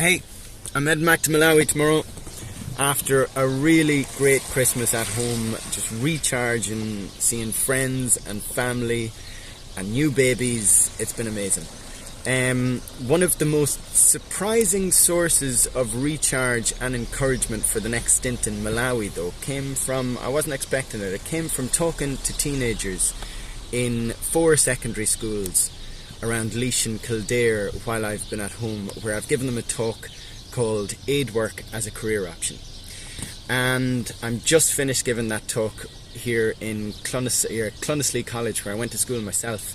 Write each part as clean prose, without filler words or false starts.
Hey, I'm heading back to Malawi tomorrow after a really great Christmas at home, just recharging, seeing friends and family and new babies. It's been amazing. One of the most surprising sources of recharge and encouragement for the next stint in Malawi, though, came from, I wasn't expecting it, it came from talking to teenagers in 4 secondary schools around Laois and Kildare while I've been at home, where I've given them a talk called Aid Work as a Career Option. And I'm just finished giving that talk here in Clonaslee College, where I went to school myself.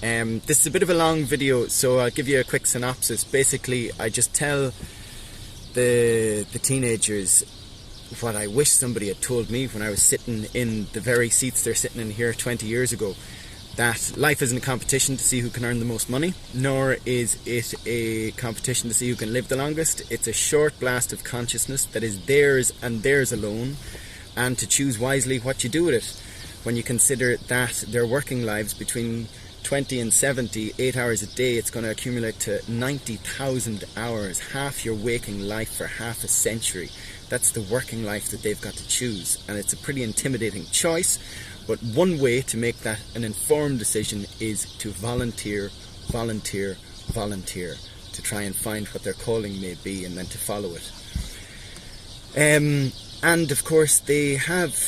This is a bit of a long video, so I'll give you a quick synopsis. Basically, I just tell the teenagers what I wish somebody had told me when I was sitting in the very seats they're sitting in here 20 years ago. That life isn't a competition to see who can earn the most money, nor is it a competition to see who can live the longest. It's a short blast of consciousness that is theirs and theirs alone, and to choose wisely what you do with it. When you consider that their working lives between 20 and 70, 8 hours a day, it's going to accumulate to 90,000 hours, half your waking life for half a century. That's the working life that they've got to choose, and it's a pretty intimidating choice. But one way to make that an informed decision is to volunteer, to try and find what their calling may be and then to follow it. And of course they have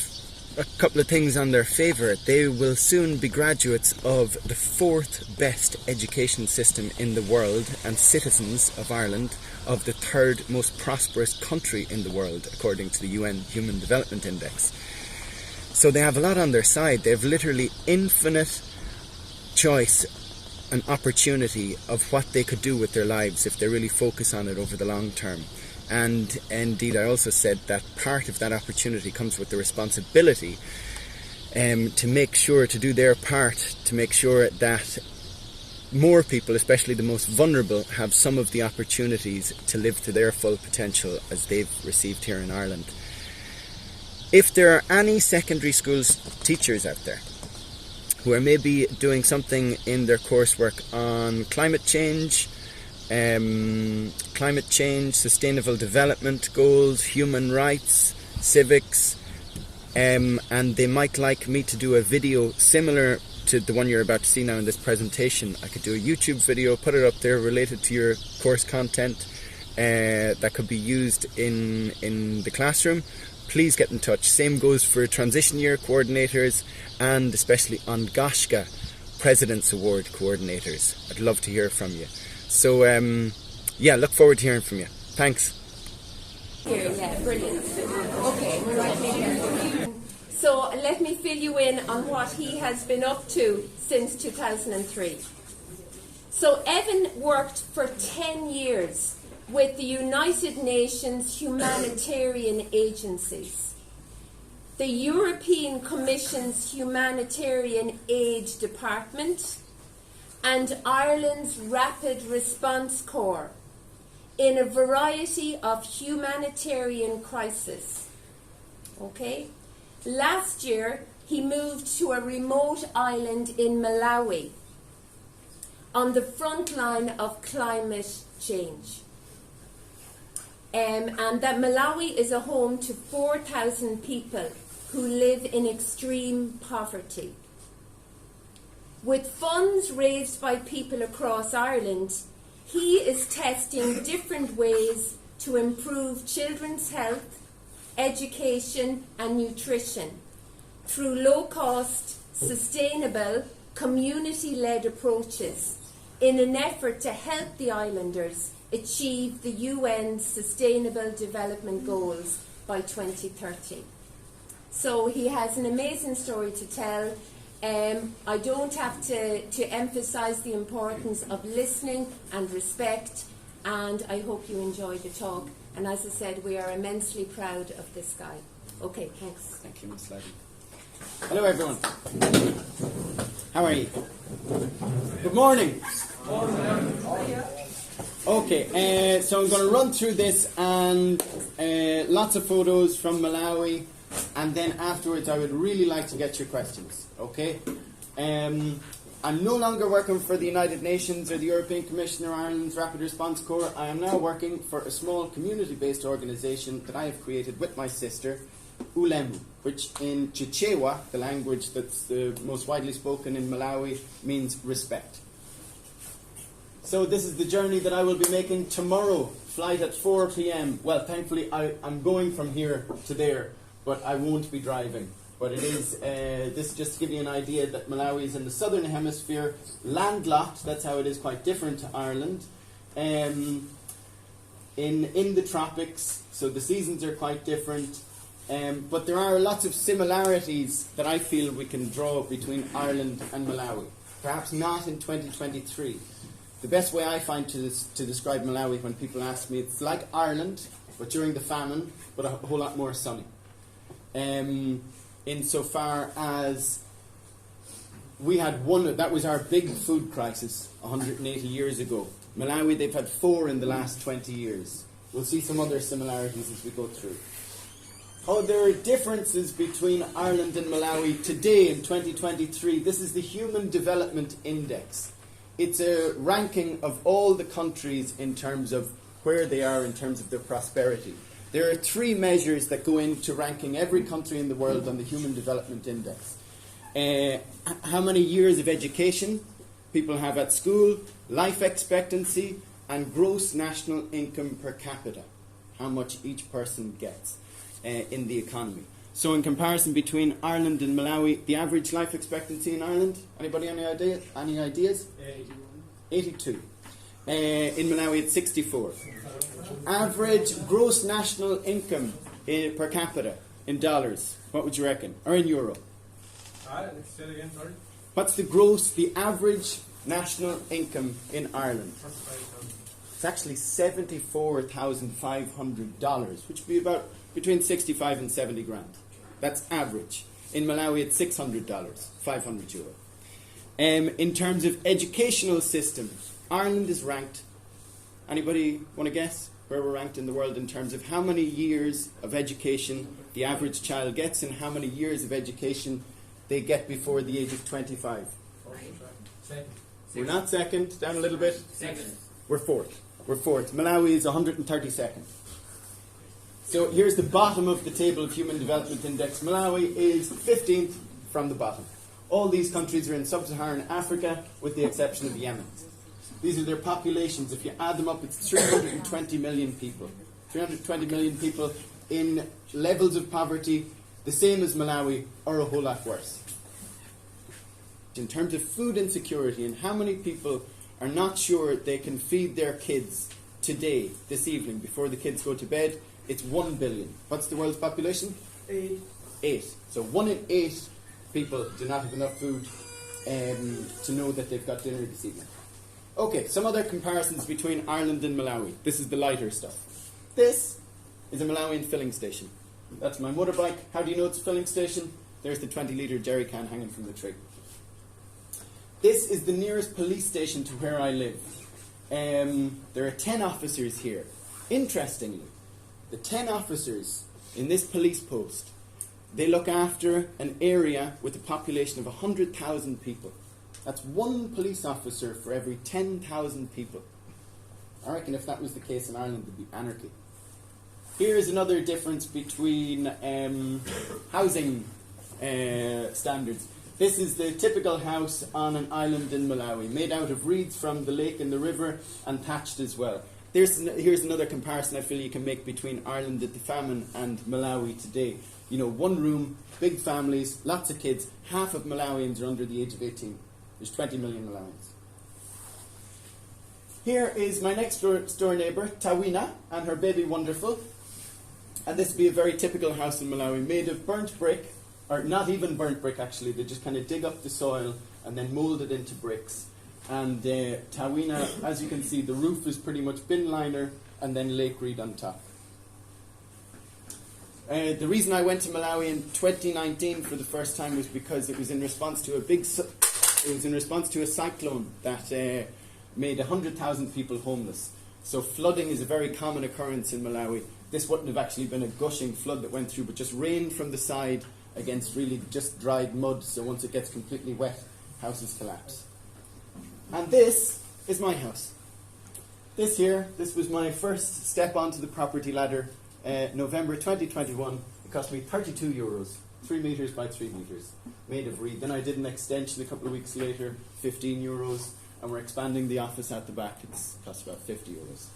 a couple of things on their favour. They will soon be graduates of the 4th best education system in the world and citizens of Ireland of the 3rd most prosperous country in the world, according to the UN Human Development Index. So they have a lot on their side. They have literally infinite choice and opportunity of what they could do with their lives if they really focus on it over the long term. And indeed, I also said that part of that opportunity comes with the responsibility to make sure to do their part, to make sure that more people, especially the most vulnerable, have some of the opportunities to live to their full potential as they've received here in Ireland. If there are any secondary school teachers out there who are maybe doing something in their coursework on climate change, sustainable development goals, human rights, civics, and they might like me to do a video similar to the one you're about to see now in this presentation, I could do a YouTube video, put it up there related to your course content that could be used in the classroom. Please get in touch. Same goes for transition year coordinators and especially Angashka President's Award coordinators. I'd love to hear from you. So yeah, look forward to hearing from you. Thanks. Yeah, brilliant. Okay, right. So let me fill you in on what he has been up to since 2003. So Evan worked for 10 years with the United Nations humanitarian agencies, the European Commission's Humanitarian Aid Department, and Ireland's Rapid Response Corps in a variety of humanitarian crises. Okay? Last year, he moved to a remote island in Malawi on the front line of climate change. And that Malawi is a home to 4,000 people who live in extreme poverty. With funds raised by people across Ireland, he is testing different ways to improve children's health, education and nutrition through low-cost, sustainable, community-led approaches in an effort to help the islanders achieve the UN's Sustainable Development Goals by 2030. So he has an amazing story to tell. I don't have to emphasize the importance of listening and respect, and I hope you enjoy the talk. And as I said, we are immensely proud of this guy. Okay, thanks. Thank you, Ms. Levy. Hello, everyone. How are you? Good morning. Okay, so I'm going to run through this and lots of photos from Malawi, and then afterwards I would really like to get your questions, okay? I'm no longer working for the United Nations or the European Commission or Ireland's Rapid Response Corps. I am now working for a small community-based organisation that I have created with my sister, Ulemu, which in Chichewa, the language that's the most widely spoken in Malawi, means respect. So this is the journey that I will be making tomorrow, flight at 4 p.m. Well, thankfully I'm going from here to there, but I won't be driving. But it is, this is just to give you an idea that Malawi is in the southern hemisphere, landlocked, that's how it is quite different to Ireland, in the tropics, so the seasons are quite different, but there are lots of similarities that I feel we can draw between Ireland and Malawi. Perhaps not in 2023. The best way I find to describe Malawi when people ask me, it's like Ireland, but during the famine, but a whole lot more sunny. Insofar as we had one, that was our big food crisis 180 years ago. Malawi, they've had 4 in the last 20 years. We'll see some other similarities as we go through. Oh, there are differences between Ireland and Malawi today in 2023. This is the Human Development Index. It's a ranking of all the countries in terms of where they are in terms of their prosperity. There are 3 measures that go into ranking every country in the world on the Human Development Index. How many years of education people have at school, life expectancy, and gross national income per capita. How much each person gets in the economy. So in comparison between Ireland and Malawi, the average life expectancy in Ireland, anybody any ideas? 82. In Malawi it's 64. Average gross national income per capita in dollars, what would you reckon? Or in euro? What's the average national income in Ireland? It's actually $74,500, which would be about between 65 and 70 grand. That's average. In Malawi it's $600, 500 euro. In terms of educational system, Ireland is ranked. Anybody want to guess where we're ranked in the world in terms of how many years of education the average child gets and how many years of education they get before the age of 25? Second. We're not second, down a little bit. Second. We're fourth. Malawi is 132nd. So here's the bottom of the table of Human Development Index. Malawi is 15th from the bottom. All these countries are in sub-Saharan Africa with the exception of Yemen. These are their populations. If you add them up, it's 320 million people. 320 million people in levels of poverty, the same as Malawi, or a whole lot worse. In terms of food insecurity and how many people are not sure they can feed their kids today, this evening, before the kids go to bed, it's 1 billion. What's the world's population? 8. So 1 in 8 people do not have enough food to know that they've got dinner this evening. Okay, some other comparisons between Ireland and Malawi. This is the lighter stuff. This is a Malawian filling station. That's my motorbike. How do you know it's a filling station? There's the 20-litre jerry can hanging from the tree. This is the nearest police station to where I live. There are 10 officers here. Interestingly, the 10 officers in this police post, they look after an area with a population of 100,000 people. That's 1 police officer for every 10,000 people. I reckon if that was the case in Ireland, there'd be anarchy. Here's another difference between housing standards. This is the typical house on an island in Malawi, made out of reeds from the lake and the river and thatched as well. Here's another comparison I feel you can make between Ireland at the famine and Malawi today. You know, 1 room, big families, lots of kids. Half of Malawians are under the age of 18. There's 20 million Malawians. Here is my next door neighbour, Tawina, and her baby Wonderful. And this would be a very typical house in Malawi, made of burnt brick, or not even burnt brick actually, they just kind of dig up the soil and then mould it into bricks. And Tawina, as you can see, the roof is pretty much bin liner and then lake reed on top. The reason I went to Malawi in 2019 for the first time was because it was in response to a cyclone that made 100,000 people homeless. So flooding is a very common occurrence in Malawi. This wouldn't have actually been a gushing flood that went through, but just rain from the side against really just dried mud. So once it gets completely wet, houses collapse. And this is my house. This was my first step onto the property ladder, November 2021. It cost me €32, 3 metres by 3 metres, made of reed. Then I did an extension a couple of weeks later, €15, and we're expanding the office at the back. It's cost about €50.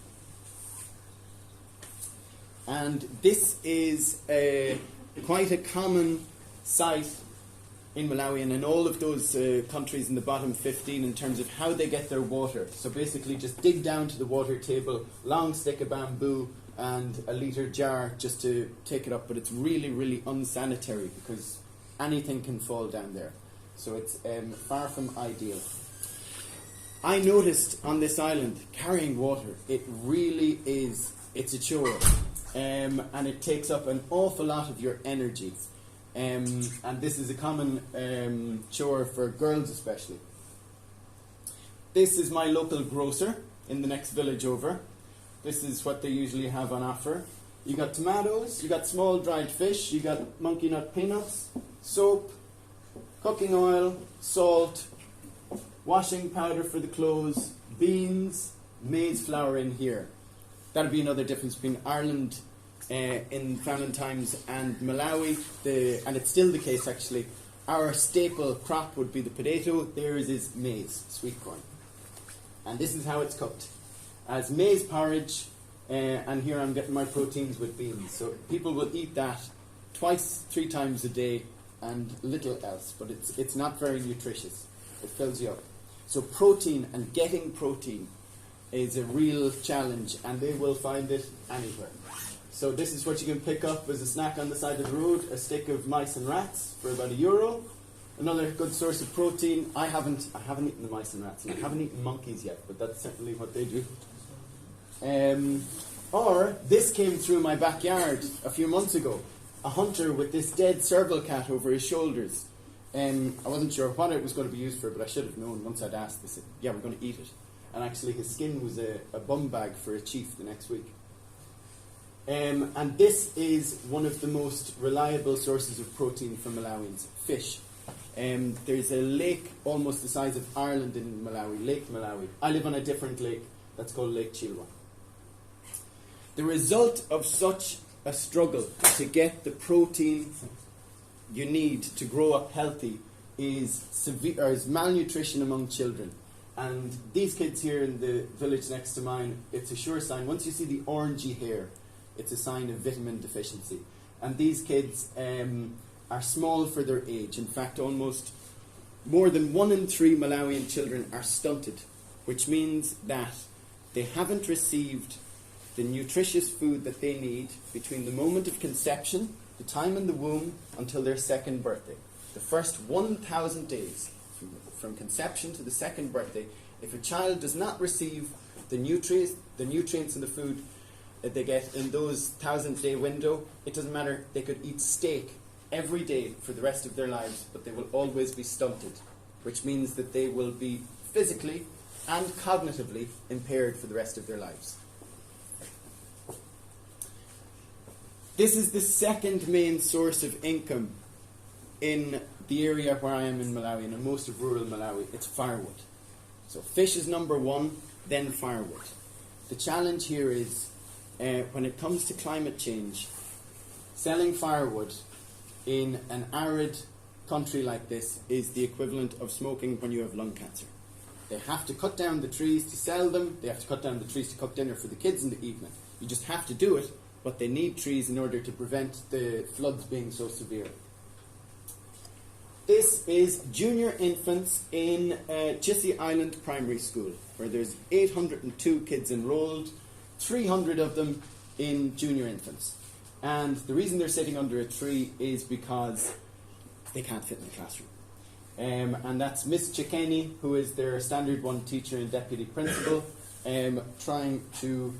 And this is quite a common sight in Malawi and in all of those countries in the bottom 15 in terms of how they get their water. So basically just dig down to the water table, long stick of bamboo and a litre jar just to take it up. But it's really, really unsanitary because anything can fall down there. So it's far from ideal. I noticed on this island, carrying water, it really is, it's a chore. And it takes up an awful lot of your energy. And this is a common chore for girls especially. This is my local grocer in the next village over. This is what they usually have on offer. You got tomatoes, you got small dried fish, you got monkey nut peanuts, soap, cooking oil, salt, washing powder for the clothes, beans, maize flour in here. That'll be another difference between Ireland in famine times and Malawi, and it's still the case actually. Our staple crop would be the potato, theirs is maize, sweet corn. And this is how it's cooked. As maize porridge, and here I'm getting my proteins with beans. So people will eat that 2-3 times a day and little else, but it's not very nutritious. It fills you up. So protein and getting protein is a real challenge, and they will find it anywhere. So this is what you can pick up as a snack on the side of the road, a stick of mice and rats for about €1. Another good source of protein. I haven't eaten the mice and rats, and I haven't eaten monkeys yet, but that's certainly what they do. Or this came through my backyard a few months ago. A hunter with this dead serval cat over his shoulders. I wasn't sure what it was going to be used for, but I should have known once I'd asked. They said, yeah, we're going to eat it. And actually his skin was a bum bag for a chief the next week. And this is one of the most reliable sources of protein for Malawians, fish. There's a lake almost the size of Ireland in Malawi, Lake Malawi. I live on a different lake that's called Lake Chilwa. The result of such a struggle to get the protein you need to grow up healthy is malnutrition among children. And these kids here in the village next to mine, it's a sure sign. Once you see the orangey hair, it's a sign of vitamin deficiency. And these kids are small for their age. In fact, almost more than 1 in 3 Malawian children are stunted, which means that they haven't received the nutritious food that they need between the moment of conception, the time in the womb, until their second birthday. The first 1,000 days, from conception to the second birthday, if a child does not receive the nutrients in the food that they get in those 1,000-day window, it doesn't matter, they could eat steak every day for the rest of their lives, but they will always be stunted, which means that they will be physically and cognitively impaired for the rest of their lives. This is the second main source of income in the area where I am in Malawi, and in most of rural Malawi. It's firewood. So fish is number 1, then firewood. The challenge here is, when it comes to climate change, selling firewood in an arid country like this is the equivalent of smoking when you have lung cancer. They have to cut down the trees to sell them. They have to cut down the trees to cook dinner for the kids in the evening. You just have to do it, but they need trees in order to prevent the floods being so severe. This is junior infants in Chissy Island Primary School, where there's 802 kids enrolled, 300 of them in junior infants. And the reason they're sitting under a tree is because they can't fit in the classroom. And that's Miss Chikeni, who is their standard 1 teacher and deputy principal, trying to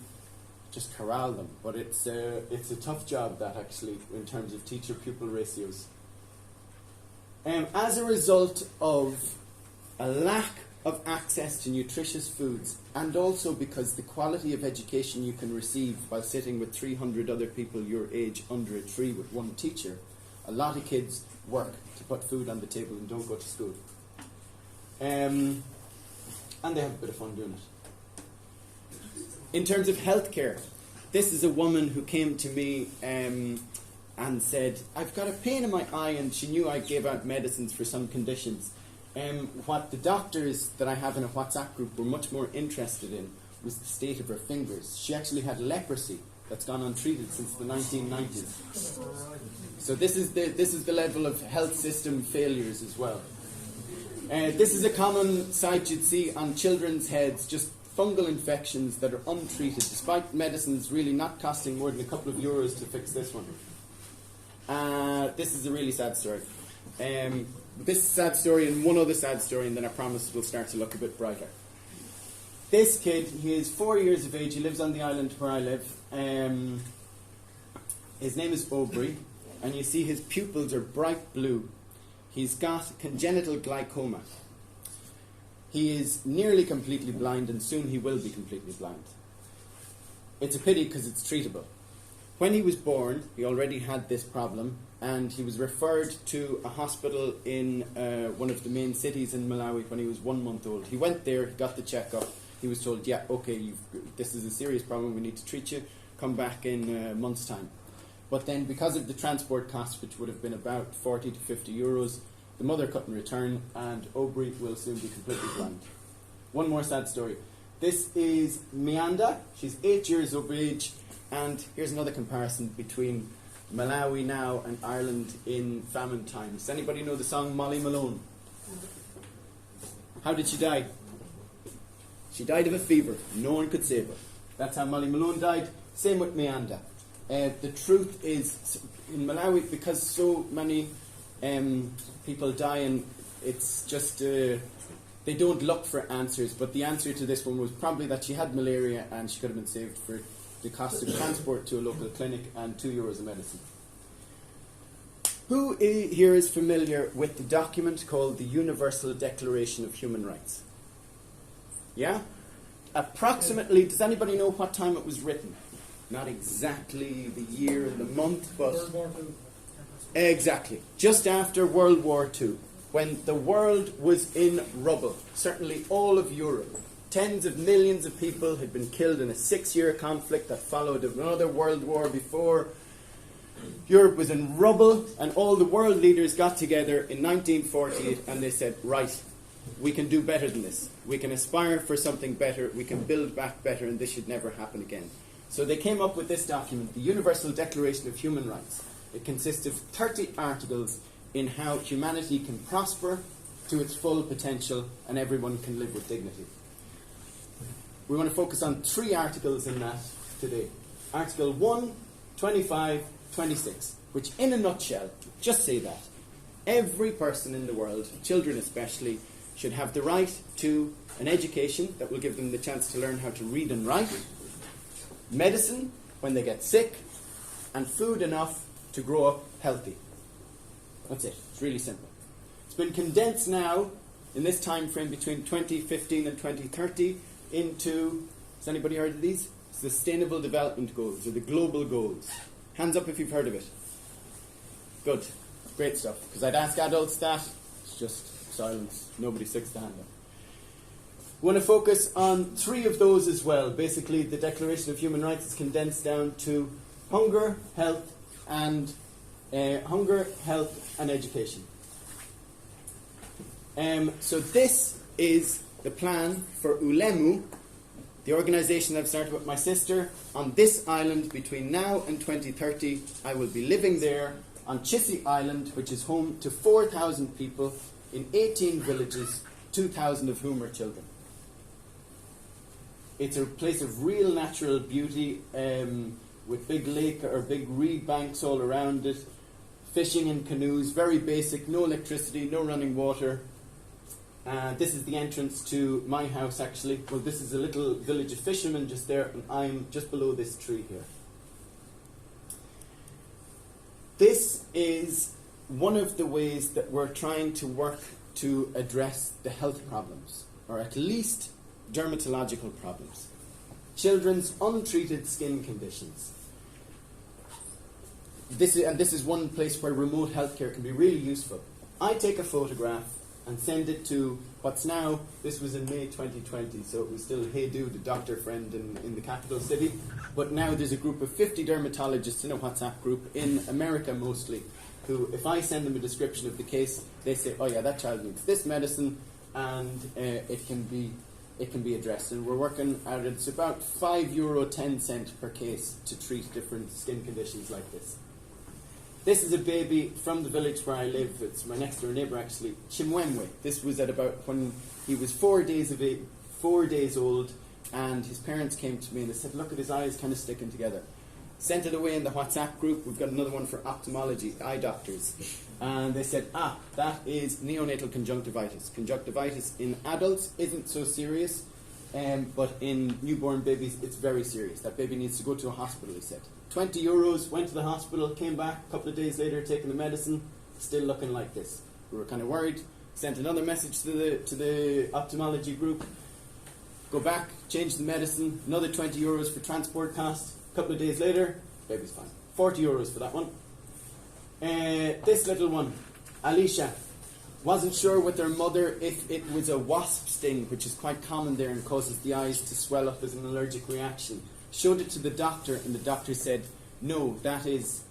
just corral them. But it's a tough job, that actually, in terms of teacher-pupil ratios. As a result of a lack of access to nutritious foods, and also because the quality of education you can receive while sitting with 300 other people your age under a tree with 1 teacher, a lot of kids work to put food on the table and don't go to school. and they have a bit of fun doing it. In terms of healthcare, this is a woman who came to me and said, I've got a pain in my eye, and she knew I gave out medicines for some conditions. What the doctors that I have in a WhatsApp group were much more interested in was the state of her fingers. She actually had leprosy that's gone untreated since the 1990s. So this is the level of health system failures as well. This is a common sight you'd see on children's heads, just fungal infections that are untreated, despite medicines really not costing more than a couple of euros to fix this one. This is a really sad story. This sad story and one other sad story, and then I promise it will start to look a bit brighter. This kid, he is 4 years of age, he lives on the island where I live. His name is Aubrey, and you see his pupils are bright blue. He's got congenital glaucoma. He is nearly completely blind, and soon he will be completely blind. It's a pity because it's treatable. When he was born, he already had this problem, and he was referred to a hospital in one of the main cities in Malawi when he was 1 month old. He went there, he got the checkup. He was told, yeah, okay, this is a serious problem, we need to treat you. Come back in a month's time. But then, because of the transport costs, which would have been about 40 to 50 euros, the mother couldn't return, and Aubrey will soon be completely blind. One more sad story. This is Mianda. She's 8 years of age, and here's another comparison between Malawi now and Ireland in famine times. Does anybody know the song Molly Malone? How did she die? She died of a fever. No one could save her. That's how Molly Malone died. Same with Mianda. The truth is, in Malawi, because so many people die, and it's just they don't look for answers. But the answer to this one was probably that she had malaria, and she could have been saved for the cost of transport to a local clinic and €2 of medicine. Who here is familiar with the document called the Universal Declaration of Human Rights? Yeah? Approximately, does anybody know what time it was written? Not exactly the year and the month, but... World War II. Exactly. Just after World War II, when the world was in rubble, certainly all of Europe. Tens of millions of people had been killed in a 6-year conflict that followed another world war before. Europe was in rubble, and all the world leaders got together in 1948 and they said, right, we can do better than this. We can aspire for something better, we can build back better, and this should never happen again. So they came up with this document, the Universal Declaration of Human Rights. It consists of 30 articles in how humanity can prosper to its full potential and everyone can live with dignity. We want to focus on 3 articles in that today. Article 1, 25, 26, which in a nutshell just say that every person in the world, children especially, should have the right to an education that will give them the chance to learn how to read and write, medicine when they get sick, and food enough to grow up healthy. That's it. It's really simple. It's been condensed now in this time frame between 2015 and 2030 into, has anybody heard of these? Sustainable Development Goals, or the Global Goals. Hands up if you've heard of it. Good. Great stuff. Because I'd ask adults that, it's just silence. Nobody sticks the hand up. We want to focus on 3 of those as well. Basically, the Declaration of Human Rights is condensed down to hunger, health, and education. So this is the plan for Ulemu, the organisation I've started with my sister. On this island, between now and 2030, I will be living there on Chissy Island, which is home to 4,000 people in 18 villages, 2,000 of whom are children. It's a place of real natural beauty, with big lake or big reed banks all around it, fishing in canoes, very basic, no electricity, no running water. This is the entrance to my house, actually. Well, this is a little village of fishermen just there, and I'm just below this tree here. This is one of the ways that we're trying to work to address the health problems, or at least dermatological problems. Children's untreated skin conditions. This is one place where remote healthcare can be really useful. I take a photograph and send it to what's now, this was in May 2020, so it was still Hey Do, the doctor friend in the capital city. But now there's a group of 50 dermatologists in a WhatsApp group, in America mostly, who, if I send them a description of the case, they say, oh yeah, that child needs this medicine, and it can be addressed. And we're working at it. It's about €5.10 per case to treat different skin conditions like this. This is a baby from the village where I live. It's my next door neighbour, actually, Chimwemwe. This was at about when he was 4 days old, and his parents came to me and they said, look at his eyes kind of sticking together. Sent it away in the WhatsApp group. We've got another one for ophthalmology, eye doctors. And they said, that is neonatal conjunctivitis. Conjunctivitis in adults isn't so serious, but in newborn babies, it's very serious. That baby needs to go to a hospital, he said. €20, went to the hospital, came back a couple of days later, taking the medicine, still looking like this. We were kind of worried, sent another message to the ophthalmology group, go back, change the medicine, another €20 for transport costs. A couple of days later, baby's fine. €40 for that one. This little one, Alicia, wasn't sure with their mother if it was a wasp sting, which is quite common there and causes the eyes to swell up as an allergic reaction. Showed it to the doctor, and the doctor said, no, that is...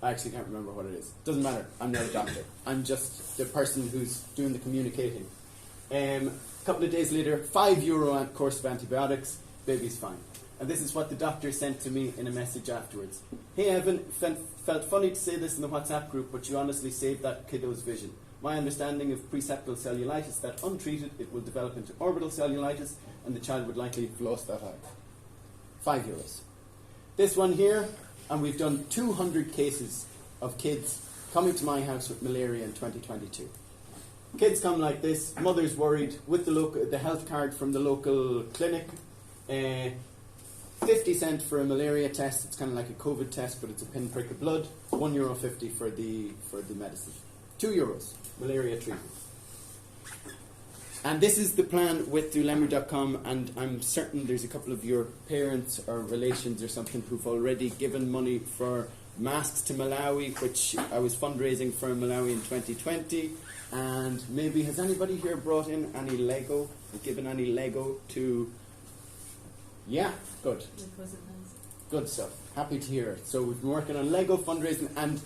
I actually can't remember what it is. Doesn't matter. I'm not a doctor. I'm just the person who's doing the communicating. A couple of days later, €5 course of antibiotics, baby's fine. And this is what the doctor sent to me in a message afterwards. Hey Evan, felt funny to say this in the WhatsApp group, but you honestly saved that kiddo's vision. My understanding of preseptal cellulitis, that untreated, it will develop into orbital cellulitis, and the child would likely have lost that eye. €5. This one here, and we've done 200 cases of kids coming to my house with malaria in 2022. Kids come like this, mother's worried, with the health card from the local clinic, 50 cent for a malaria test. It's kind of like a COVID test, but it's a pinprick of blood. €1.50 for the medicine. €2 malaria treatment. And this is the plan with Doulemmer.com, and I'm certain there's a couple of your parents or relations or something who've already given money for masks to Malawi, which I was fundraising for Malawi in 2020. And maybe, has anybody here brought in any Lego, or given any Lego to... Yeah, good. Good stuff. Happy to hear it. So we've been working on Lego fundraising, and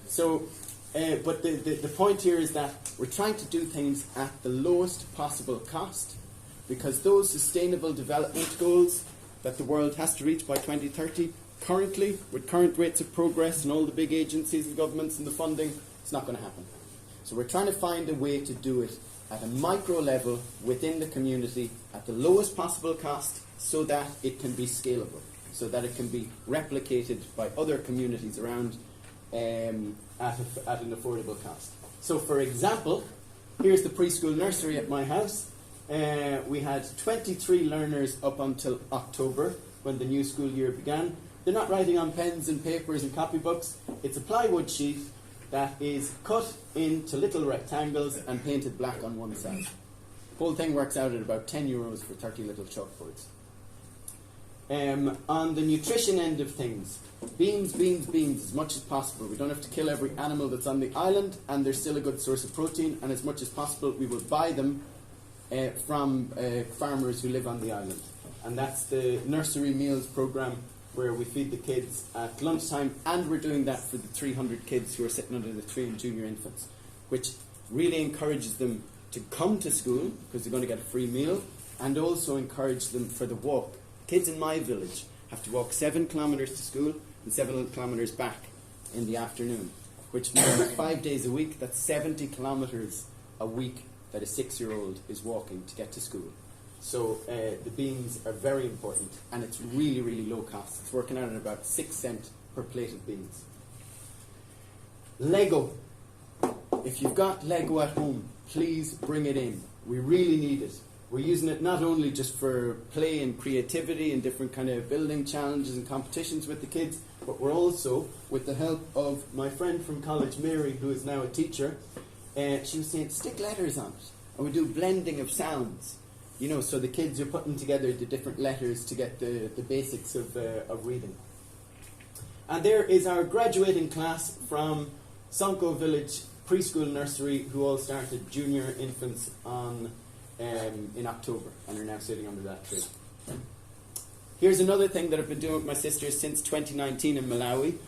so... but the point here is that we're trying to do things at the lowest possible cost, because those sustainable development goals that the world has to reach by 2030, currently, with current rates of progress and all the big agencies and governments and the funding, it's not going to happen. So we're trying to find a way to do it at a micro level within the community at the lowest possible cost, so that it can be scalable, so that it can be replicated by other communities around at an affordable cost. So, for example, here's the preschool nursery at my house. We had 23 learners up until October, when the new school year began. They're not writing on pens and papers and copybooks. It's a plywood sheet that is cut into little rectangles and painted black on one side. The whole thing works out at about €10 for 30 little chalkboards. On the nutrition end of things, beans as much as possible. We don't have to kill every animal that's on the island, and they're still a good source of protein, and as much as possible we will buy them from farmers who live on the island. And that's the nursery meals program, where we feed the kids at lunchtime, and we're doing that for the 300 kids who are sitting under the tree and junior infants, which really encourages them to come to school because they're going to get a free meal, and also encourage them for the walk. Kids in my village have to walk 7 kilometres to school and 7 kilometres back in the afternoon, which means 5 days a week, that's 70 kilometres a week that a 6-year-old is walking to get to school. So the beans are very important, and it's really, really low cost. It's working out at about 6 cents per plate of beans. Lego. If you've got Lego at home, please bring it in. We really need it. We're using it not only just for play and creativity and different kind of building challenges and competitions with the kids, but we're also, with the help of my friend from college, Mary, who is now a teacher, she was saying, stick letters on it. And we do blending of sounds. You know, so the kids are putting together the different letters to get the basics of reading. And there is our graduating class from Sonko village preschool, nursery, who all started junior infants in October and are now sitting under that tree. Here's another thing that I've been doing with my sisters since 2019 in Malawi,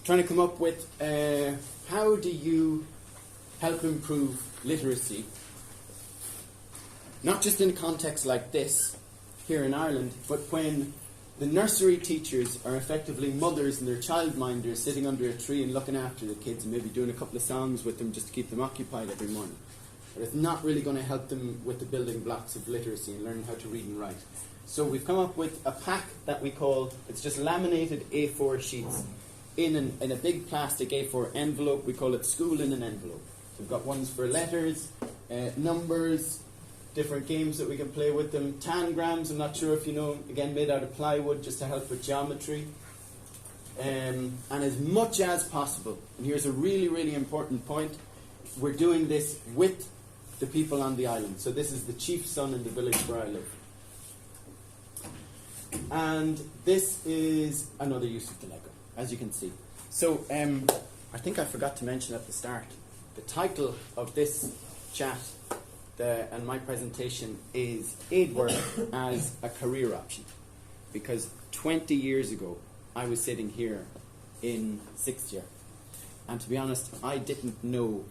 trying to come up with how do you help improve literacy, not just in a context like this here in Ireland, but when the nursery teachers are effectively mothers and their childminders sitting under a tree and looking after the kids and maybe doing a couple of songs with them just to keep them occupied every morning. But it's not really going to help them with the building blocks of literacy and learning how to read and write. So we've come up with a pack that we call, it's just laminated A4 sheets in a big plastic A4 envelope. We call it School in an Envelope. So we've got ones for letters, numbers, different games that we can play with them. Tangrams, I'm not sure if you know, again made out of plywood just to help with geometry. And as much as possible, and here's a really, really important point, we're doing this with the people on the island. So this is the chief's son in the village where I live. And this is another use of the Lego, as you can see. So I think I forgot to mention at the start, the title of this chat and my presentation is Aid Work as a Career Option. Because 20 years ago, I was sitting here in 6th year. And to be honest, I didn't know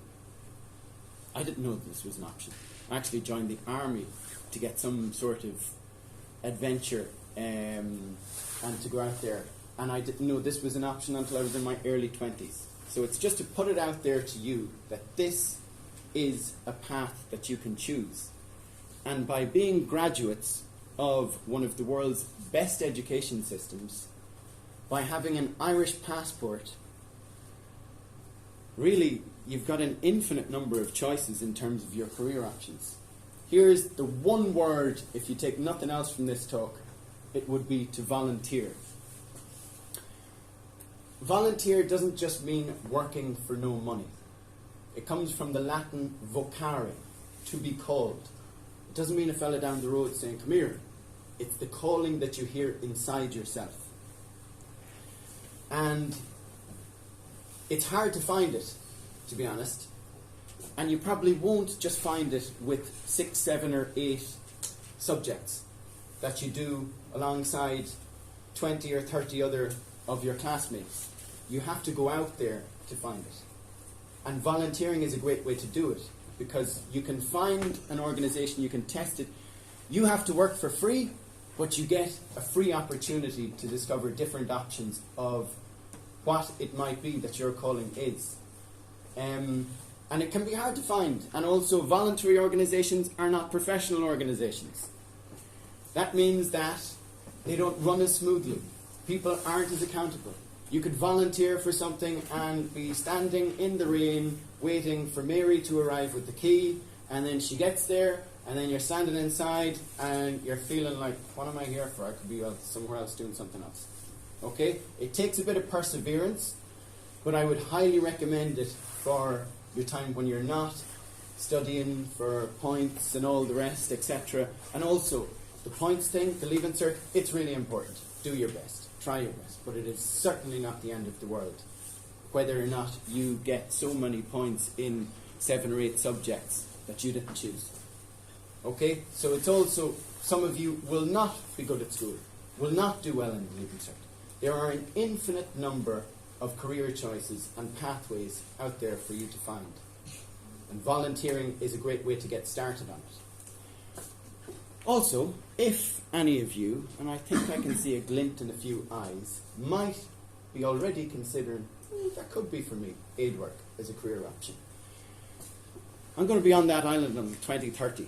this was an option. I actually joined the army to get some sort of adventure and to go out there. And I didn't know this was an option until I was in my early 20s. So it's just to put it out there to you that this is a path that you can choose. And by being graduates of one of the world's best education systems, by having an Irish passport, really you've got an infinite number of choices in terms of your career options. Here's the one word, if you take nothing else from this talk, it would be to volunteer. Volunteer doesn't just mean working for no money. It comes from the Latin vocare, to be called. It doesn't mean a fella down the road saying, come here. It's the calling that you hear inside yourself. And it's hard to find it, to be honest. And you probably won't just find it with 6, 7 or 8 subjects that you do alongside 20 or 30 other of your classmates. You have to go out there to find it. And volunteering is a great way to do it, because you can find an organisation, you can test it. You have to work for free, but you get a free opportunity to discover different options of what it might be that your calling is. And it can be hard to find. And also, voluntary organisations are not professional organisations. That means that they don't run as smoothly. People aren't as accountable. You could volunteer for something and be standing in the rain waiting for Mary to arrive with the key, and then she gets there, and then you're standing inside and you're feeling like, what am I here for? I could be somewhere else doing something else. Okay? It takes a bit of perseverance, but I would highly recommend it for your time when you're not studying for points and all the rest, etc. And also, the points thing, the Leaving Cert, it's really important. Do your best. Try your best, but it is certainly not the end of the world. Whether or not you get so many points in 7 or 8 subjects that you didn't choose. Okay? So it's also, some of you will not be good at school, will not do well in the Leaving Cert. There are an infinite number of career choices and pathways out there for you to find. And volunteering is a great way to get started on it. Also, if any of you, and I think I can see a glint in a few eyes, might be already considering, that could be for me, aid work as a career option. I'm going to be on that island in 2030.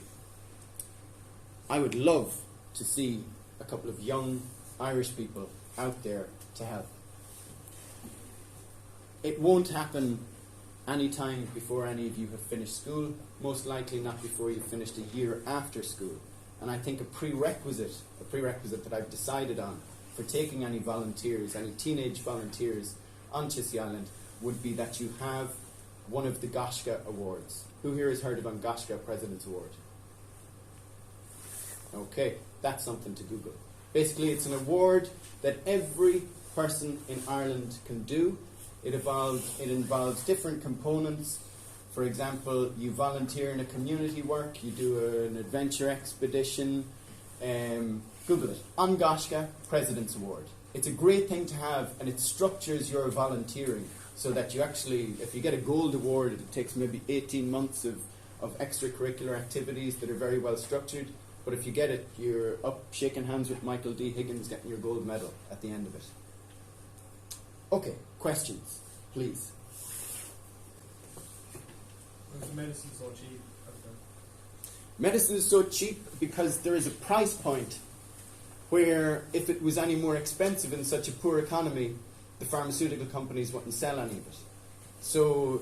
I would love to see a couple of young Irish people out there to help. It won't happen any time before any of you have finished school, most likely not before you've finished a year after school. And I think a prerequisite that I've decided on for taking any volunteers, any teenage volunteers on Chissy Island, would be that you have one of the Goshka Awards. Who here has heard of an Goshka President's Award? Okay, that's something to Google. Basically, it's an award that every person in Ireland can do. It involves different components, For example, you volunteer in a community work, you do an adventure expedition. Google it. Angoshka President's Award. It's a great thing to have, and it structures your volunteering so that you actually, if you get a gold award, it takes maybe 18 months of extracurricular activities that are very well structured. But if you get it, you're up shaking hands with Michael D. Higgins getting your gold medal at the end of it. Okay, questions, please. Why is medicine so cheap? Medicine is so cheap because there is a price point where if it was any more expensive in such a poor economy, the pharmaceutical companies wouldn't sell any of it. So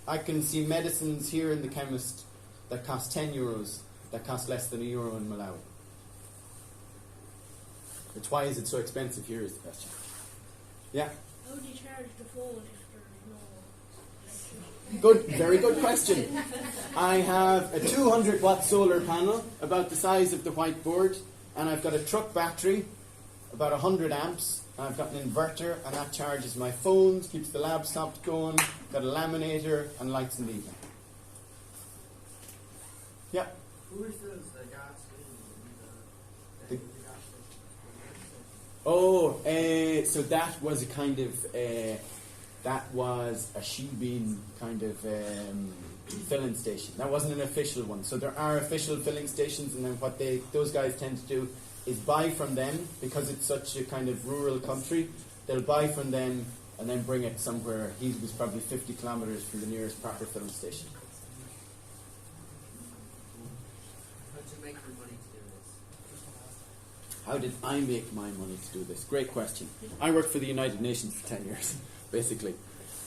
I can see medicines here in the chemist that cost 10 euros that cost less than €1 in Malawi. But why is it so expensive here is the question. Yeah? How do you charge the phone if there's no electricity? Good, very good question. I have a 200-watt solar panel about the size of the whiteboard, and I've got a truck battery, about 100 amps, and I've got an inverter, and that charges my phones, keeps the laptop going, got a laminator, and lights in the evening. Yeah? Who refills the gas in the gas station? So that was a kind of, that was a she-bean kind of filling station. That wasn't an official one. So there are official filling stations, and then what those guys tend to do is buy from them, because it's such a kind of rural country. They'll buy from them and then bring it somewhere. He was probably 50 kilometres from the nearest proper filling station. How did you make your money to do this? How did I make my money to do this? Great question. I worked for the United Nations for 10 years, basically.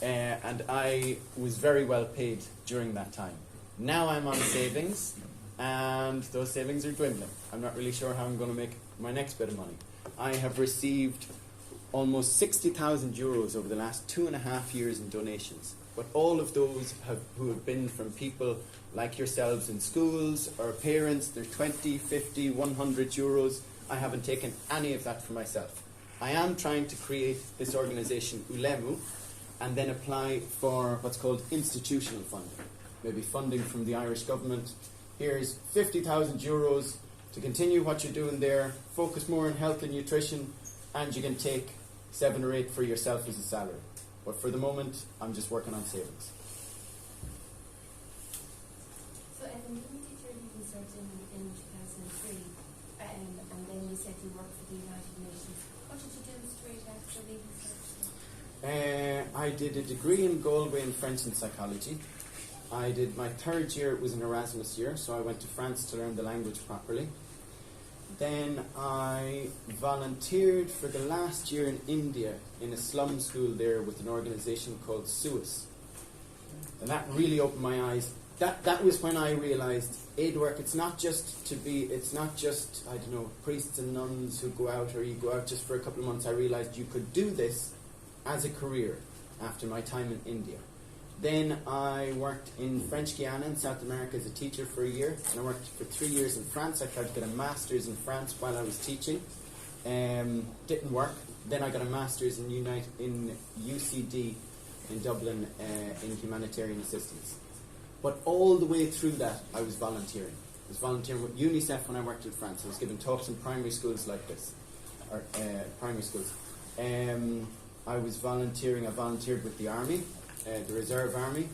And I was very well paid during that time. Now I'm on savings, and those savings are dwindling. I'm not really sure how I'm going to make my next bit of money. I have received almost 60,000 euros over the last 2.5 years in donations. But all of those who have been from people like yourselves in schools or parents, they're 20, 50, 100 euros. I haven't taken any of that for myself. I am trying to create this organisation, Ulemu, and then apply for what's called institutional funding. Maybe funding from the Irish government. Here's 50,000 euros to continue what you're doing there, focus more on health and nutrition, and you can take 7 or 8 for yourself as a salary. But for the moment, I'm just working on savings. So, Evan, didn't you turn you started in 2003, and then you said you worked for the United Nations. What did you do straight after leaving Search? I did a degree in Galway in French and psychology. I did my 3rd year, it was an Erasmus year, so I went to France to learn the language properly. Then I volunteered for the last year in India in a slum school there with an organisation called SUIS. And that really opened my eyes. That was when I realised aid work, it's not just, I don't know, priests and nuns who go out, or you go out just for a couple of months. I realised you could do this as a career after my time in India. Then I worked in French Guiana in South America as a teacher for a year, and I worked for 3 years in France. I tried to get a master's in France while I was teaching. Didn't work. Then I got a master's in UCD in Dublin in humanitarian assistance. But all the way through that, I was volunteering. I was volunteering with UNICEF when I worked in France. I was giving talks in primary schools like this, or primary schools. I was volunteering. I volunteered with the army, the Reserve Army.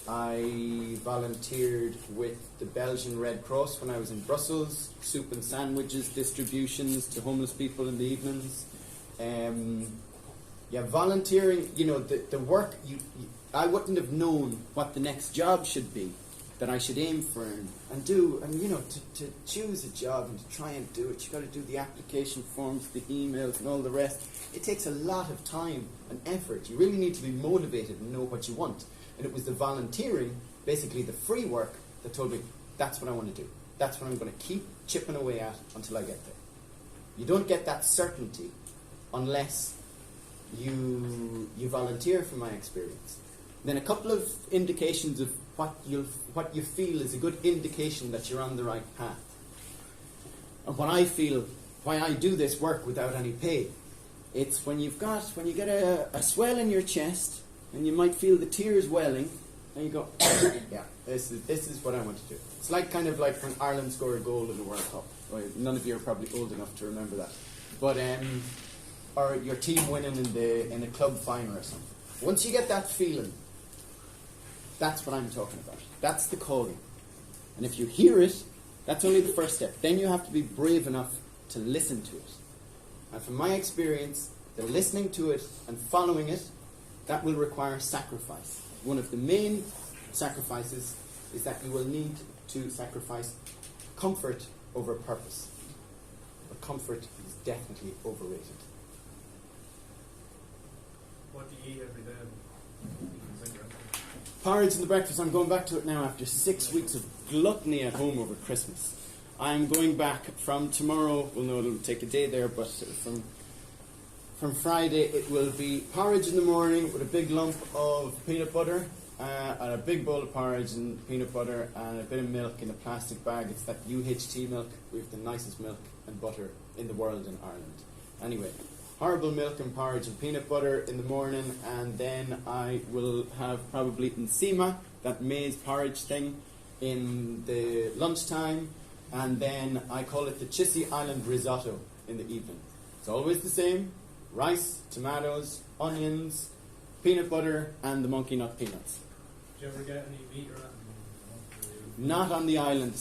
I volunteered with the Belgian Red Cross when I was in Brussels, soup and sandwiches distributions to homeless people in the evenings. Volunteering, the work, I wouldn't have known what the next job should be that I should aim for and do. And, to choose a job and to try and do it, you've got to do the application forms, the emails and all the rest. It takes a lot of time and effort. You really need to be motivated and know what you want. And it was the volunteering, basically the free work, that told me that's what I want to do. That's what I'm going to keep chipping away at until I get there. You don't get that certainty unless you volunteer, from my experience. Then a couple of indications of what you feel is a good indication that you're on the right path. And what I feel, why I do this work without any pay, it's when you get a swell in your chest, and you might feel the tears welling, There you go. Yeah, this is what I want to do. It's like kind of like when Ireland scored a goal in the World Cup. Well, none of you are probably old enough to remember that, but or your team winning in a club final or something. Once you get that feeling, that's what I'm talking about. That's the calling. And if you hear it, that's only the first step. Then you have to be brave enough to listen to it. And from my experience, the listening to it and following it, that will require sacrifice. One of the main sacrifices is that you will need to sacrifice comfort over purpose. But comfort is definitely overrated. What do you eat every day? Porridge in the breakfast. I'm going back to it now after 6 weeks of gluttony at home over Christmas. I'm going back from tomorrow. Well, no, it'll take a day there, but from Friday it will be porridge in the morning with a big lump of peanut butter and a big bowl of porridge and peanut butter and a bit of milk in a plastic bag. It's that UHT milk. We have the nicest milk and butter in the world in Ireland. Anyway, horrible milk and porridge and peanut butter in the morning, and then I will have probably nsima, that maize porridge thing, in the lunchtime, and then I call it the Chissy Island risotto in the evening. It's always the same: rice, tomatoes, onions, peanut butter, and the monkey nut peanuts. Do you ever get any meat or anything? Not on the island.